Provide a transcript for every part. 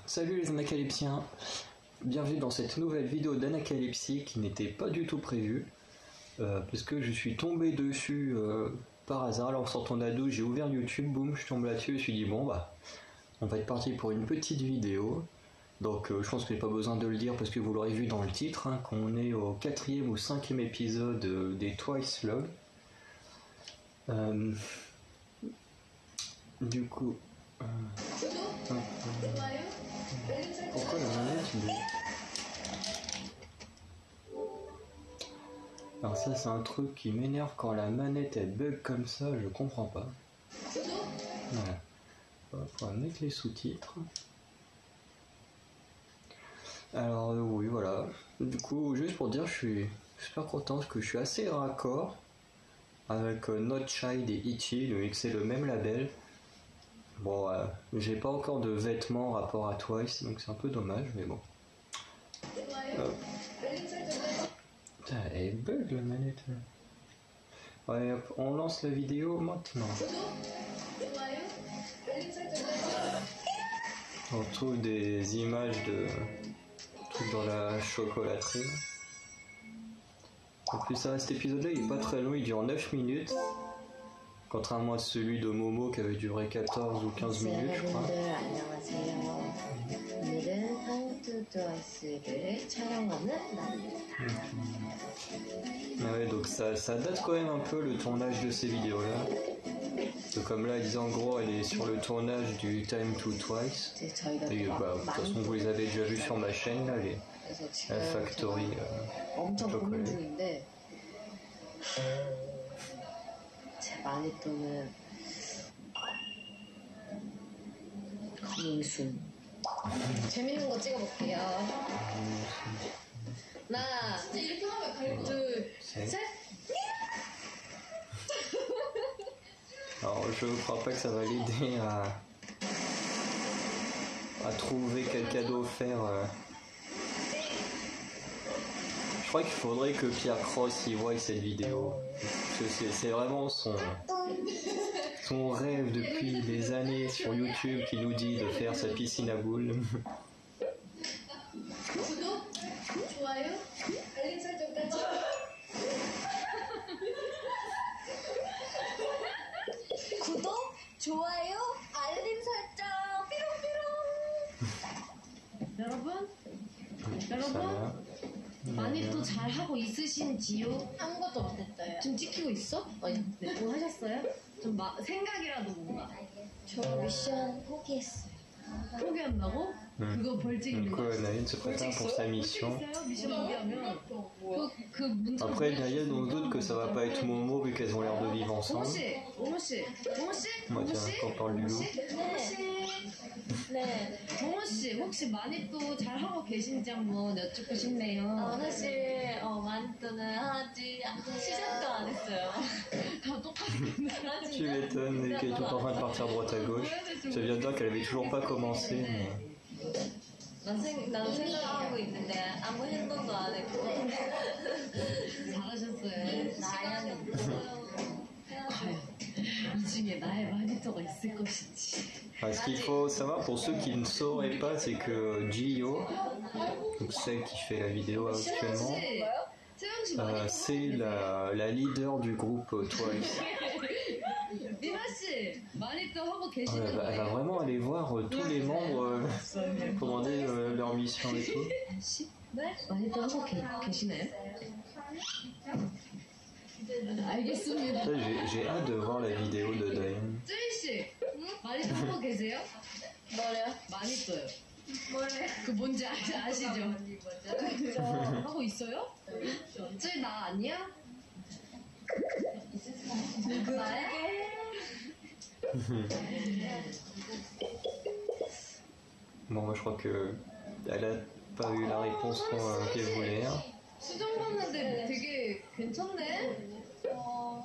Salut les anacalypsiens, bienvenue dans cette nouvelle vidéo d'anacalypsie qui n'était pas du tout prévue, parce que je suis tombé dessus par hasard, alors en sortant de la douche, j'ai ouvert YouTube, boum, je tombe là-dessus et je me suis dit bon bah, on va être parti pour une petite vidéo, donc je pense qu'il n'y a pas besoin de le dire parce que vous l'aurez vu dans le titre, hein, qu'on est au 4e ou 5e épisode des Twice Vlogs. Du coup... Pourquoi la manette Alors ça c'est un truc qui m'énerve quand la manette elle bug comme ça, je comprends pas. Voilà. On va mettre les sous-titres. Alors oui voilà. Du coup juste pour dire je suis super content parce que je suis assez raccord avec Not Child et Itchy, vu que c'est le même label. Bon, j'ai pas encore de vêtements rapport à Twice, donc c'est un peu dommage, mais bon. Putain, elle bug la manette. Ouais, hop, on lance la vidéo maintenant. On trouve des images de trucs dans la chocolaterie. En plus, ça, cet épisode-là, il est pas très long, il dure 9 minutes. Contrairement à celui de Momo qui avait duré 14 ou 15 minutes, je crois. Ouais, donc ça date quand même un peu le tournage de ces vidéos-là. Donc comme là, en gros, elle est sur le tournage du Time to Twice. Et bah, de toute façon, vous les avez déjà vus sur ma chaîne, là, la Factory chocolat. 제 마니또는 검은순. 재밌는 거 찍어볼게요. 하나, 이렇게 하면 둘, 셋. Alors je crois pas que ça va l'aider à trouver quel cadeau faire. Je crois qu'il faudrait que Pierre Cross y voie cette vidéo. Parce que c'est vraiment son rêve depuis des années sur YouTube qui nous dit de faire sa piscine à boules. 구독, 좋아요, 알림 설정, 삐롱삐롱. 여러분, 마니또 잘 하고 있으신지요? 아무것도 못했어요. 지금 찍히고 있어? 네. 뭐 하셨어요? 좀 생각이라도 뭔가. 저 미션 포기했어요. 포기한다고? 그거 벌칙 있는 거. Nayen se prépare pour sa mission. 문자 Après, Nayen, on doute que ça va pas être Momo vu qu'elles ont l'air de vivre ensemble. Moi, tiens, quand on parle du loup. 네. 정원씨, 혹시 마니또 잘 하고 계신지 한번 여쭙고 싶네요. 사실, 마니또는 아직 시작도 안 했어요. 다 똑같은데. Tu m'étonnes, qu'elle est tout en train de partir droite à gauche. Ça vient de dire qu'elle avait toujours pas commencé. Mais... 난 생각하고 있는데 아무 행동도 안 했고. 잘하셨어요. 나연이 있어요. 과연 이 중에 나의 마니또가 있을 것인지. Ce qu'il faut savoir pour ceux qui ne sauraient pas, c'est que Gio, donc celle qui fait la vidéo actuellement, c'est la leader du groupe Twice. Elle va vraiment aller voir tous les membres pour demander leur mission et tout. J'ai hâte de voir la vidéo de Diane. 마니또 하고 계세요? 뭐래요? 마니또요. 뭐래? 그 뭔지 아시죠? 그죠? 하고 있어요? 쟤 나 아니야? 나야? Bon, moi je crois que elle a pas eu la réponse qu'elle voulait. 수정 봤는데 되게 괜찮네? 너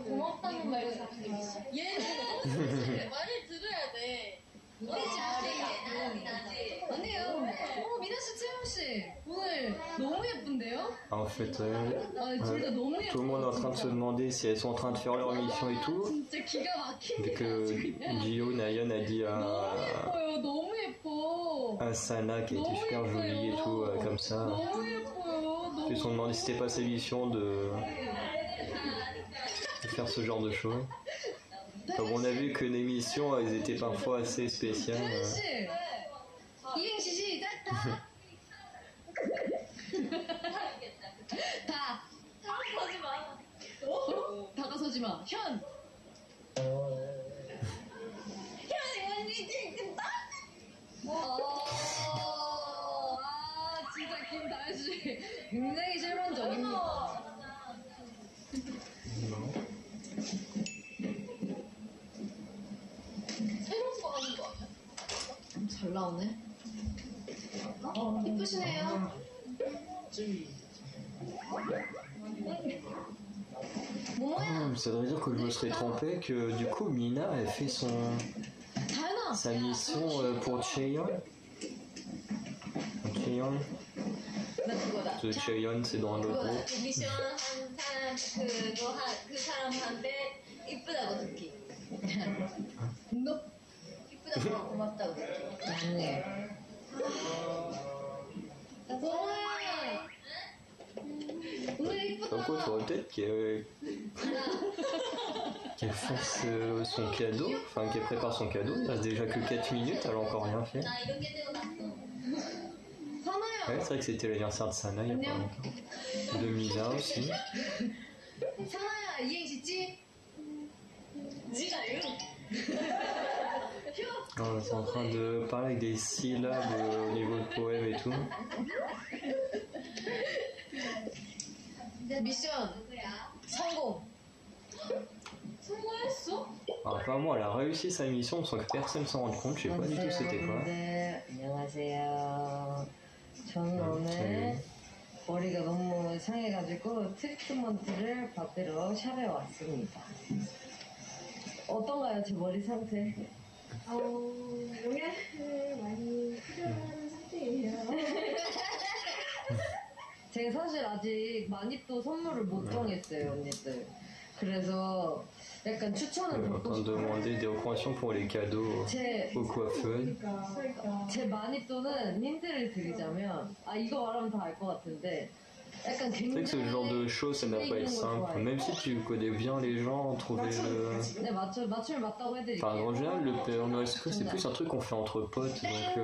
고맙다는 말 얘는 많이 들어야 돼. 아니에요. 미나씨, 채영씨 오늘 너무 예쁜데요? En fait, 둘 다 너무 예뻐요. tout le monde est en train de se demander si elles sont en train de faire leur mission et tout. 진짜 기가 막히네. Vu que Gio, Nayeon a dit 너무 예뻐요. 너무 예뻐. Sana qui a été super jolie et tout, comme ça. 너무 예뻐요. Ils se sont demandé si c'était pas sa mission de faire ce genre de choses. Comme on a vu que les missions, elles étaient parfois assez spéciales. 씨 이행시 시작 다 다가서지 마 현 진짜 김다혜씨 굉장히 실망적입니다. 새로운 하는 거 아니야? 잘 나오네. 이쁘시네요. 뭐야? Ça veut dire que je me serais trompé, que du coup Mina elle fait 다현아. sa mission pour Cheon. Cheon, 나 그거다. Cheon c'est dans le groupe. 그 미션 한 사람 그 사람한테 이쁘다고 듣기. 너 이쁘다고 고맙다고 듣기. 아니. 나보야. 오늘 이쁘다. Comme quoi, faudrait peut-être qu'elle fasse son cadeau, enfin qu'elle prépare son cadeau. Il reste déjà que 4 minutes, elle a encore rien fait. 나 이렇게 되어놨어. Ouais, c'est vrai que c'était l'anniversaire de Sana il y a pas longtemps. De Mina aussi. 상아야 이행시 찌? 지가요? On est en train de parler avec des syllabes au niveau de poème et tout. 미션 성공. 성공했어? Alors, apparemment, elle a réussi sa mission sans que personne s'en rende compte. Je sais pas du tout c'était quoi. 네, 안녕하세요. 저는 네. 오늘 머리가 너무 상해가지고 트리트먼트를 받으러 샵에 왔습니다. 어떤가요, 제 머리 상태? 영양을 많이 필요한 상태예요. 제가 사실 아직 많이 또 선물을 못 정했어요, 언니들. 그래서 약간 On 추천을 est en 받고 train de 싶어요. demander des recommandations pour les cadeaux 제, aux coiffeuses. 제 마니또는 힌트를 드리자면, 이거 말하면 다 알 것 같은데, 약간 C'est vrai que ce genre de choses, ça n'a pas être simple. Même si tu connais bien les gens, trouver le... 네, 맞춤을 맞다고 해드릴게요. Enfin, en général, le Père Noël Secret, c'est plus un truc qu'on fait entre potes. Donc,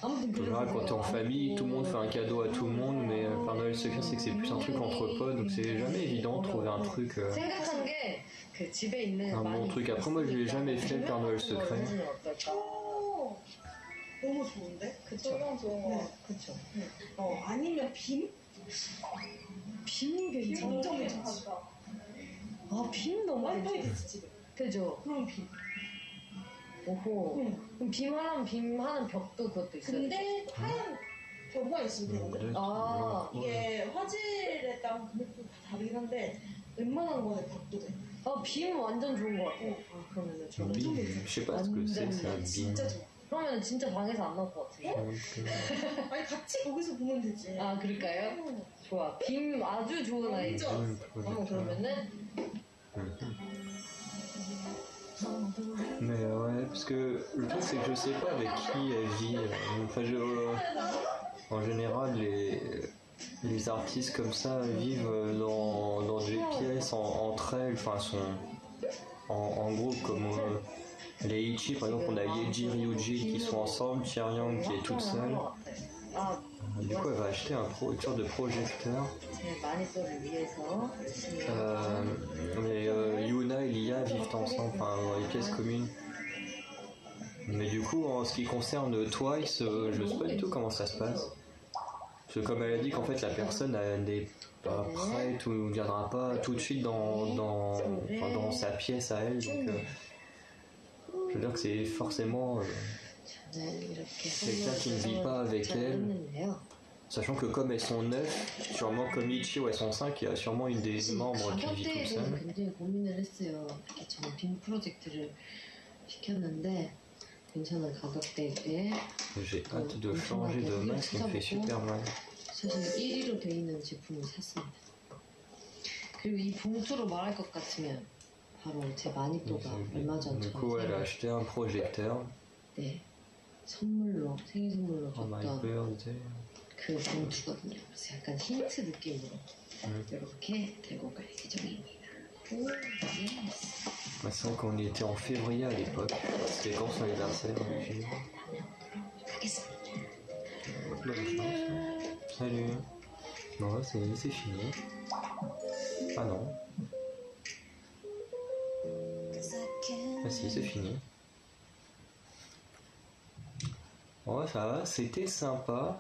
아무튼 en général, quand t'es en famille, tout le monde fait un cadeau à tout le monde. Mais Père Noël Secret, c'est que c'est plus un truc entre potes. Donc, c'est jamais évident de trouver un truc... 생각한 게 그 집에 있는 un bon truc. Après, moi, je l'ai jamais fait, le Père Noël Secret. 너무 좋은데? 그쵸. 너무 좋은 거. 네, 그쵸. 아니면 빔? 빔 괜찮아. 진짜 괜찮다. 빔 너무 와이파이 괜찮아. 됐지 집에. 그죠? 그럼 빔. 오호. 응. 그럼 빔 하는 벽도 그것도 있어요. 근데 하얀 벽만 있으면 되거든? 이게 화질에 따른 금액도 다 다르긴 한데 웬만한 거는 벽도 돼. 빔 완전 좋은 것 같아. 그러면은 저는 좀 Je sais pas ce que c'est, ça, bin. 진짜 좋아. 그러면 진짜 방에서 안 나올 것 같아요. 아니 같이 거기서 보면 되지. 그럴까요? 좋아. 빔 아주 좋은 아이디어. 한번 그러면은 Mais ouais, parce que le truc c'est que je sais pas avec qui elle vit. Enfin, en général, les artistes comme ça vivent dans des pièces entre elles, enfin, sont en groupe comme les Ichi, par exemple, on a Yeji, Ryuji qui sont ensemble, Chiryang qui est toute seule. Du coup, elle va acheter une sorte de projecteur. 제 마니또를 위해서 Mais Yuna et Lia vivent ensemble, enfin dans les pièces communes. Mais du coup, en ce qui concerne Twice, je sais pas du tout comment ça se passe. Parce que comme elle a dit qu'en fait la personne elle n'est pas prête ou ne viendra pas tout de suite dans sa pièce à elle, donc je veux dire que c'est forcément quelqu'un qui ne vit pas avec elle. Sachant que comme elles sont 9, sûrement comme Ichi où elles sont 5, il y a sûrement une des membres qui vit toute seule. 굉장히 고민을 했어요. 특히 저는 빔 프로젝트를 시켰는데 괜찮은 가격대에 J'ai hâte de changer de masque, il me fait super mal. 사실 1위로 돼 있는 제품을 샀습니다. 그리고 이 봉투로 말할 것 같으면 바로 제 마니또가 얼마 전 Du coup, elle a acheté un projecteur. 네, 선물로 생일 선물로 Oh my 줬던 birthday. 그 봉투거든요. 그래서 약간 힌트 느낌으로 이렇게 들고 갈 예정입니다. 오, 예스. Bah, c'est vrai qu'on y était en février à l'époque. C'était quand son anniversaire? Bonne chance. Salut. Non, c'est fini. Ah non. Ah si, c'est fini. Ouais, ça va, c'était sympa.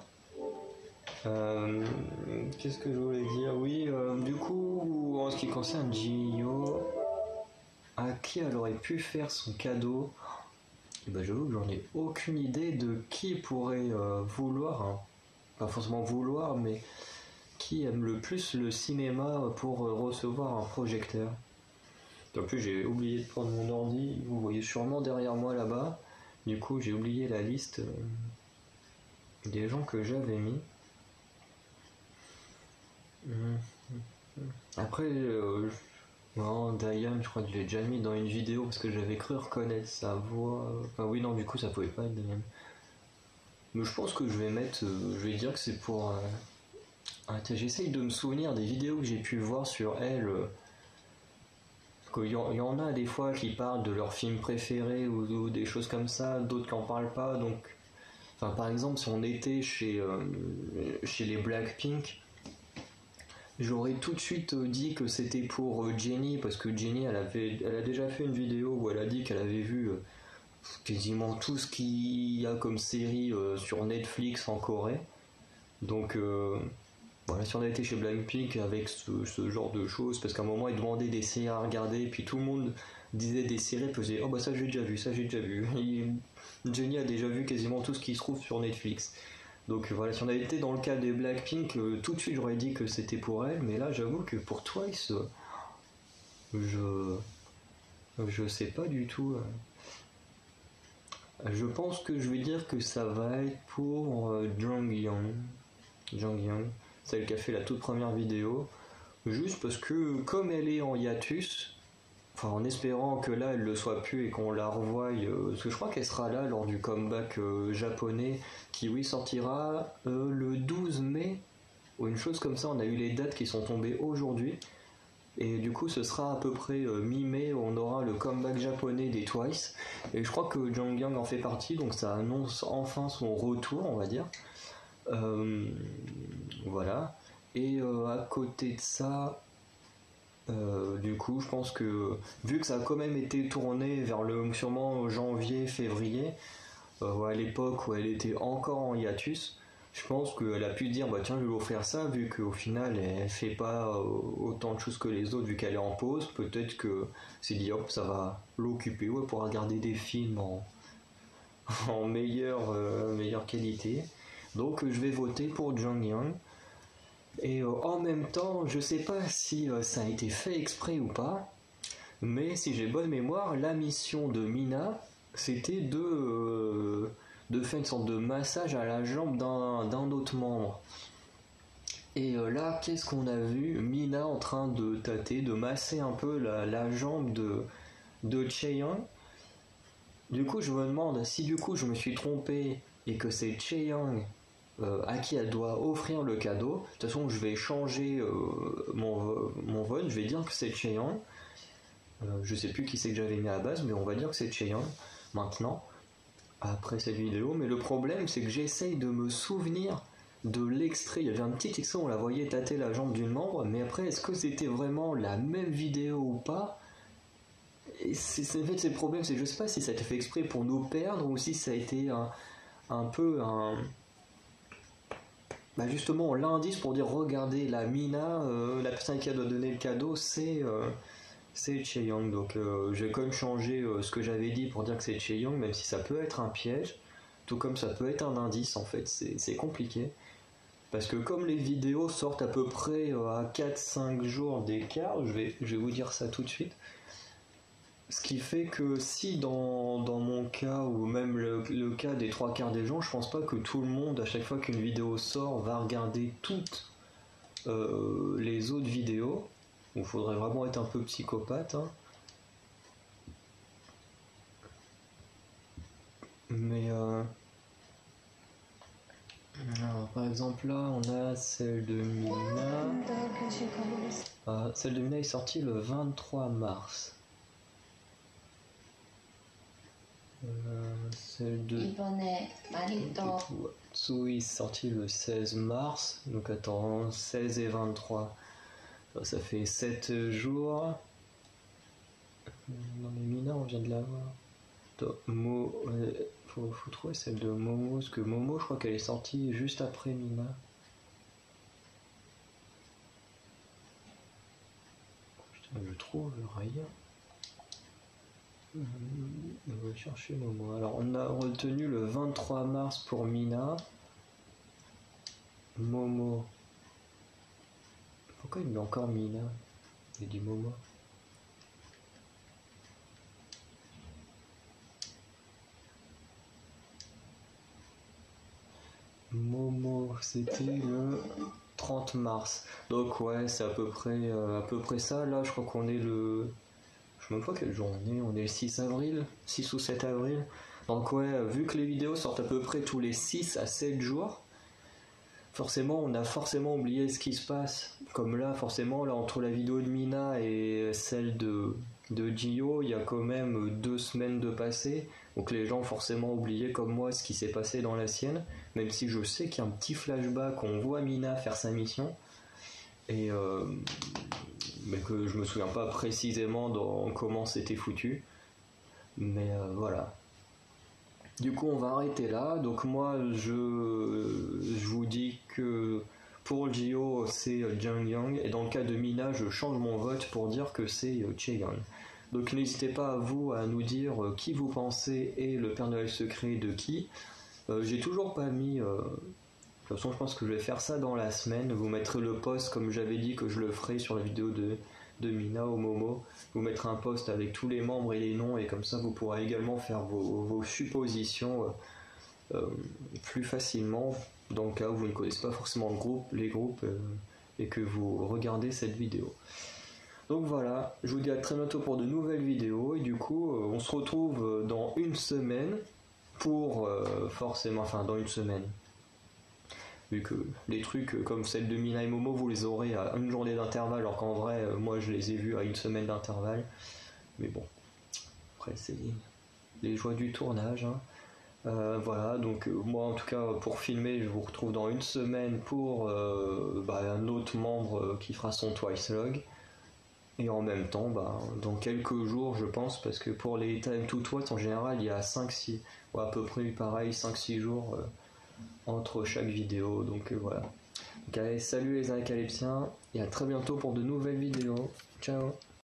Qu'est-ce que je voulais dire? Oui, du coup, en ce qui concerne Gio, à qui elle aurait pu faire son cadeau? Et ben, j'avoue que j'en ai aucune idée de qui pourrait vouloir, hein. Pas forcément vouloir, mais qui aime le plus le cinéma pour recevoir un projecteur. En plus, j'ai oublié de prendre mon ordi, vous voyez sûrement derrière moi là-bas. Du coup, j'ai oublié la liste des gens que j'avais mis. Après, non, Diane, je crois que je l'ai déjà mis dans une vidéo parce que j'avais cru reconnaître sa voix. Enfin, oui, non, du coup, ça pouvait pas être Diane. Mais je pense que je vais mettre. Je vais dire que c'est pour. J'essaye de me souvenir des vidéos que j'ai pu voir sur elle. Parce qu'il y en a des fois qui parlent de leur film préféré ou des choses comme ça, d'autres qui en parlent pas. Donc, enfin, par exemple, si on était chez les Blackpink, j'aurais tout de suite dit que c'était pour Jennie, parce que Jennie, elle a déjà fait une vidéo où elle a dit qu'elle avait vu quasiment tout ce qu'il y a comme série sur Netflix en Corée. Donc voilà, si on a été chez Blackpink avec ce genre de choses, parce qu'à un moment ils demandaient des séries à regarder, puis tout le monde disait des séries, puis disait oh bah ça j'ai déjà vu, ça j'ai déjà vu. Jennie a déjà vu quasiment tout ce qui se trouve sur Netflix. Donc voilà, si on avait été dans le cas des Blackpink, tout de suite j'aurais dit que c'était pour elle, mais là j'avoue que pour Twice, je sais pas du tout. Je pense que je vais dire que ça va être pour Jonghyun, celle qui a fait la toute première vidéo, juste parce que comme elle est en hiatus, enfin en espérant que là elle le soit plus et qu'on la revoie, parce que je crois qu'elle sera là lors du comeback japonais qui oui sortira le 12 mai ou une chose comme ça. On a eu les dates qui sont tombées aujourd'hui et du coup ce sera à peu près mi-mai où on aura le comeback japonais des Twice, et je crois que Jonghyun en fait partie, donc ça annonce enfin son retour, on va dire. Voilà. Et à côté de ça, du coup, je pense que vu que ça a quand même été tourné vers le sûrement janvier, février, à l'époque où elle était encore en hiatus, je pense qu'elle a pu dire bah tiens je vais lui offrir ça, vu qu'au final elle fait pas autant de choses que les autres vu qu'elle est en pause. Peut-être que c'est dit hop ça va l'occuper pour regarder des films en meilleure qualité. Donc je vais voter pour Jonghyun. Et en même temps, je sais pas si ça a été fait exprès ou pas, mais si j'ai bonne mémoire, la mission de Mina, c'était de faire une sorte de massage à la jambe d'un autre membre. Et là, qu'est-ce qu'on a vu? Mina en train de tâter, de masser un peu la jambe de Chaeyoung. Du coup, je me demande si du coup je me suis trompé et que c'est Chaeyoung à qui elle doit offrir le cadeau. De toute façon, je vais changer mon vote, je vais dire que c'est Chaeyoung. Je sais plus qui c'est que j'avais mis à la base, mais on va dire que c'est Chaeyoung maintenant, après cette vidéo. Mais le problème, c'est que j'essaye de me souvenir de l'extrait. Il y avait un petit extrait où on la voyait tâter la jambe d'une membre, mais après, est-ce que c'était vraiment la même vidéo ou pas? Et en fait, c'est le problème, c'est que je sais pas si ça a été fait exprès pour nous perdre ou si ça a été un peu un. Bah justement, l'indice pour dire regardez la Mina, la personne qui doit donner le cadeau, c'est Chaeyoung. Donc je vais quand même changer ce que j'avais dit pour dire que c'est Chaeyoung, même si ça peut être un piège, tout comme ça peut être un indice en fait. C'est compliqué. Parce que comme les vidéos sortent à peu près à 4-5 jours d'écart, je vais vous dire ça tout de suite. Ce qui fait que si dans mon cas, ou même le cas des 3/4 des gens, je pense pas que tout le monde, à chaque fois qu'une vidéo sort, va regarder toutes les autres vidéos. Il faudrait vraiment être un peu psychopathe. Hein. Mais par exemple là on a celle de Mina. Celle de Mina est sortie le 23 mars. Celle de 이번에 많이 또 Tsui est sortie le 16 mars. Donc attends, 16 et 23. Ça fait 7 jours. Dans les Mina on vient de l'avoir. Faut trouver celle de Momo, parce que Momo je crois qu'elle est sortie juste après Mina. Putain, je trouve rien. On va chercher Momo. Alors on a retenu le 23 mars pour Mina. Momo. Pourquoi il met encore Mina? Il dit Momo. Momo, c'était le 30 mars. Donc ouais, c'est à peu près ça. Là, je crois qu'on est le... Je sais même pas quel jour on est le 6 avril, 6 ou 7 avril. Donc ouais, vu que les vidéos sortent à peu près tous les 6 à 7 jours, forcément, on a forcément oublié ce qui se passe. Comme là, forcément, là, entre la vidéo de Mina et celle de Gio, il y a quand même 2 semaines de passé. Donc les gens ont forcément oublié, comme moi, ce qui s'est passé dans la sienne. Même si je sais qu'il y a un petit flashback, on voit Mina faire sa mission. Et mais que je me souviens pas précisément dans comment c'était foutu. Mais voilà. Du coup, on va arrêter là. Donc moi, je vous dis que pour Gio, c'est Jung Young. Et dans le cas de Mina, je change mon vote pour dire que c'est Chaeyoung. Donc n'hésitez pas à vous à nous dire qui vous pensez est le Père Noël secret de qui. J'ai toujours pas mis... de toute façon, je pense que je vais faire ça dans la semaine. Vous mettrez le post comme j'avais dit que je le ferai sur la vidéo de Mina au Momo. Vous mettrez un post avec tous les membres et les noms, et comme ça vous pourrez également faire vos suppositions plus facilement dans le cas où vous ne connaissez pas forcément les groupes et que vous regardez cette vidéo. Donc voilà, je vous dis à très bientôt pour de nouvelles vidéos, et du coup on se retrouve dans une semaine pour dans une semaine. Vu que les trucs comme celle de Mina et Momo, vous les aurez à une journée d'intervalle, alors qu'en vrai, moi je les ai vus à une semaine d'intervalle. Mais bon, après c'est les joies du tournage. Hein. Voilà, donc moi en tout cas pour filmer, je vous retrouve dans une semaine pour un autre membre qui fera son Twice Log. Et en même temps, dans quelques jours je pense, parce que pour les Time to Twice en général, il y a 5-6, à peu près pareil, 5-6 jours entre chaque vidéo, donc voilà. Donc allez, salut les Anacalypsiens, et à très bientôt pour de nouvelles vidéos. Ciao.